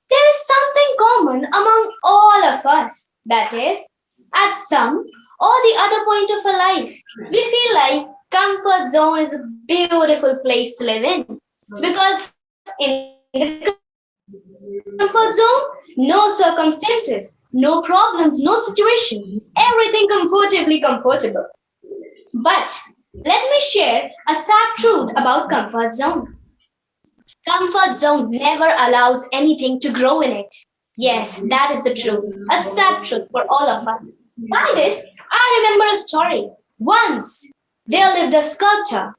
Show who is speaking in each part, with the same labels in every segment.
Speaker 1: There is something common among all of us. That is, at some or the other point of our life, we feel like comfort zone is a beautiful place to live in. Because in the comfort zone, no circumstances, no problems, no situations, everything comfortably comfortable. But let me share a sad truth about comfort zone. Comfort zone never allows anything to grow in it. Yes, that is the truth. A sad truth for all of us. By this, I remember a story. Once, there lived a sculptor.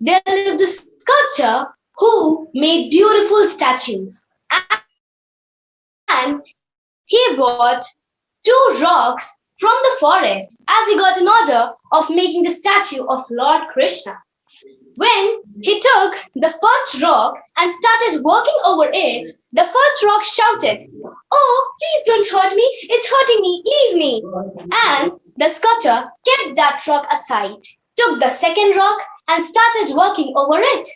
Speaker 1: There lived a sculptor who made beautiful statues. And he brought two rocks from the forest as he got an order of making the statue of Lord Krishna. When he took the first rock and started working over it, the first rock shouted, "Oh, please don't hurt me, it's hurting me, leave me." And the sculptor kept that rock aside, took the second rock, and started working over it.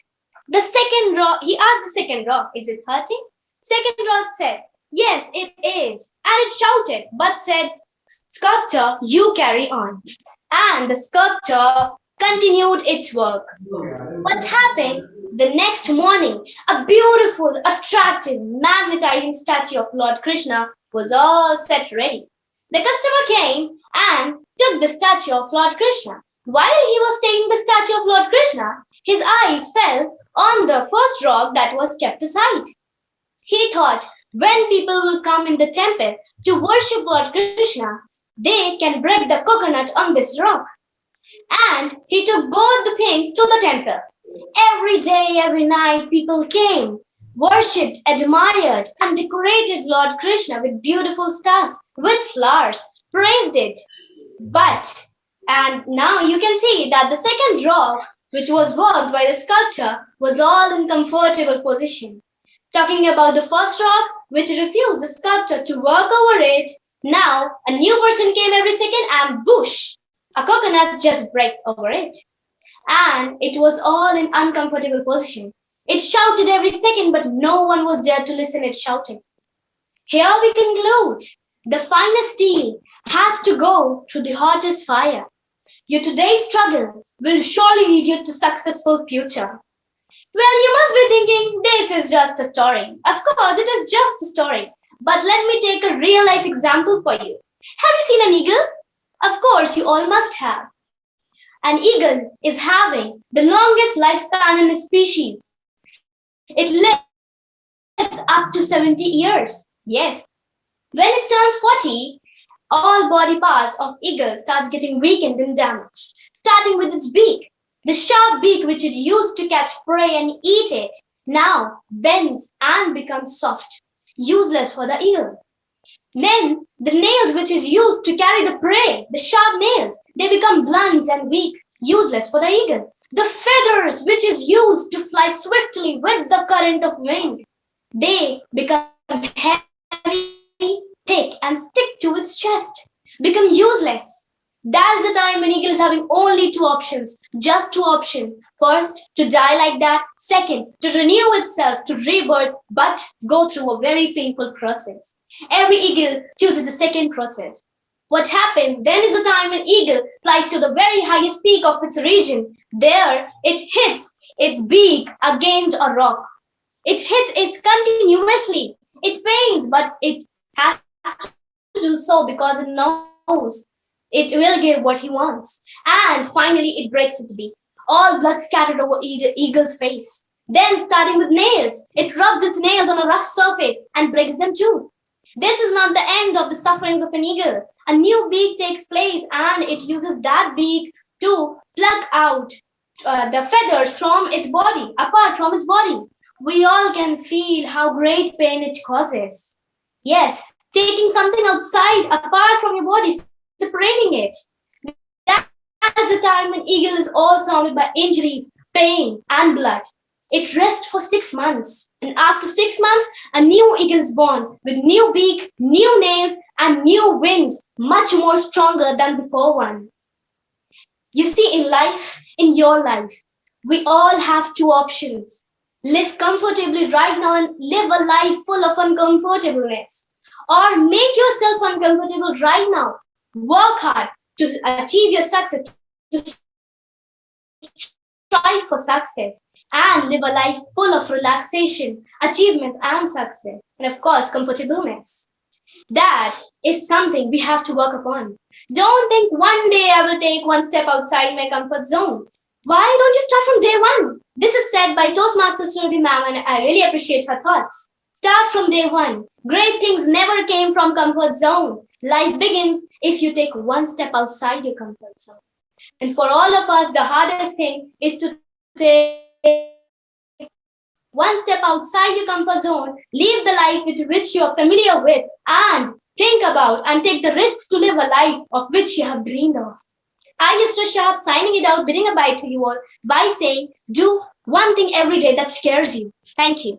Speaker 1: The second rock, he asked the second rock, "Is it hurting?" Second rock said, "Yes, it is." And it shouted, but said, "Sculptor, you carry on." And the sculpture continued its work. What happened? The next morning, a beautiful, attractive, magnetizing statue of Lord Krishna was all set ready. The customer came and took the statue of Lord Krishna. While he was taking the statue of Lord Krishna, his eyes fell on the first rock that was kept aside. He thought, when people will come in the temple to worship Lord Krishna, they can break the coconut on this rock. And he took both the things to the temple. Every day, every night, people came, worshipped, admired, and decorated Lord Krishna with beautiful stuff, with flowers, praised it. But, and now you can see that the second rock, which was worked by the sculptor, was all in comfortable position. Talking about the first rock, which refused the sculptor to work over it, now a new person came every second and whoosh, a coconut just breaks over it. And it was all in uncomfortable position. It shouted every second, but no one was there to listen it shouting. Here we conclude. The finest steel has to go through the hottest fire. Your today's struggle will surely lead you to successful future. Well, you must be thinking this is just a story. Of course, it is just a story. But let me take a real life example for you. Have you seen an eagle? Of course, you all must have. An eagle is having the longest lifespan in its species. It lives up to 70 years. Yes. When it turns 40, all body parts of eagle starts getting weakened and damaged, starting with its beak. The sharp beak which it used to catch prey and eat it now bends and becomes soft, useless for the eagle. Then the nails which is used to carry the prey, the sharp nails, they become blunt and weak, useless for the eagle. The feathers which is used to fly swiftly with the current of wind, they become heavy, thick, and stick to its chest, become useless. That is the time when eagle is having only two options, just two options. First, to die like that. Second, to renew itself, to rebirth, but go through a very painful process. Every eagle chooses the second process. What happens then is the time when eagle flies to the very highest peak of its region. There, it hits its beak against a rock. It hits it continuously. It pains, but it has to do so because it knows it will give what he wants. And finally, it breaks its beak. All blood scattered over eagle's face. Then, starting with nails, it rubs its nails on a rough surface and breaks them too. This is not the end of the sufferings of an eagle. A new beak takes place and it uses that beak to pluck out the feathers from its body, apart from its body. We all can feel how great pain it causes. Yes, taking something outside, apart from your body, separating it. That is the time when eagle is all surrounded by injuries, pain, and blood. It rests for 6 months, and after 6 months, a new eagle is born with new beak, new nails, and new wings, much more stronger than before one. You see, in life, in your life, we all have two options. Live comfortably right now and live a life full of uncomfortableness. Or make yourself uncomfortable right now. Work hard to achieve your success, to strive for success, and live a life full of relaxation, achievements, and success. And of course, comfortableness. That is something we have to work upon. Don't think one day I will take one step outside my comfort zone. Why don't you start from day one? This is said by Toastmaster Surabhi ma'am, and I really appreciate her thoughts. Start from day one. Great things never came from comfort zone. Life begins if you take one step outside your comfort zone. And for all of us, the hardest thing is to take one step outside your comfort zone, leave the life which you're familiar with, and think about and take the risk to live a life of which you have dreamed of. I, Yusra Shah, signing it out, bidding a bye to you all by saying, do one thing every day that scares you. Thank you.